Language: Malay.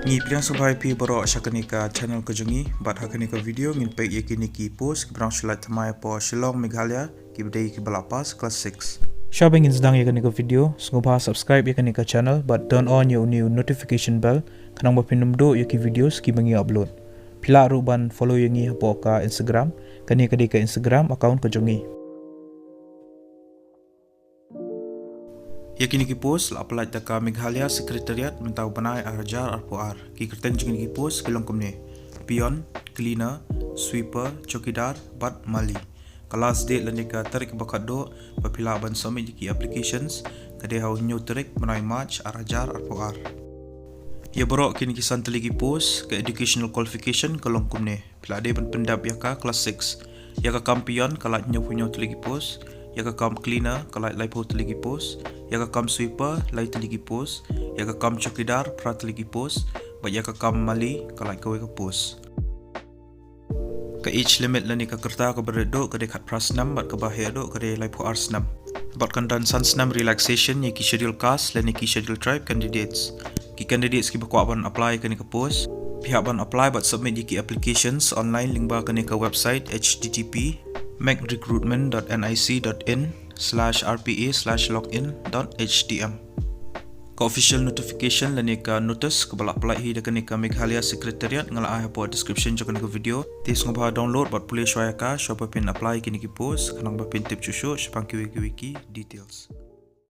Ngi priang sabai pi borok syakanika channel kejungi bat hakanika video ngin pek yakini ki post kibrang shulat thamai po Shillong Meghalaya ki bdai ki balapas class 6. Shabang insdang yakanika video sngubha subscribe yakanika channel but turn on your new notification bell kanang bapinumdo yaki videos ki bangi upload. Pila ruban follow yangi hapo ka Instagram kani kadika Instagram account kejungi. Yakini ki post la apalai taka Meghalaya Secretariat mentau banai arajar arpoar ki kerten jengin ki post kilong kumne pion, cleaner, sweeper, chokidar, bat mali. Kelas date lanika tarik bakat do papila ban submit ki applications kade hau nyu tarik banai March arajar arpoar. Ya borok kini kisan teligi post ke educational qualification kolong kumne pila de ban pendap yaka kelas 6 yaka kampion kalat nyu punyo teligi post yaka kam cleaner kalat laipo teligi post yaka kam sweeper lai teligi post yaka kam chokidar pra teligi post ba yaka kam mali kalat kowe ke post ke age limit lani ka kerta ka beredo ka dekat pras 6 bat ke bahaya do ka de laipo ars 6 bat kandan sans 6 relaxation ye ki schedule cast lani ki schedule tribe candidates ki candidates ki bakwa ban apply ka ni ka post pihak ban apply bat submit ki applications online link ba ka ni ka website http macrecruitment.nic.in/rpa/login.htm ka official notification lani ka notice ka balak apply hi dekan ka Meghalaya Secretariat ngala ai po description jokan ka video tis ngobha download bat pulih shwaya ka shop pin apply kini ki post kanang ba pin tip chusho shapang ki wiki details.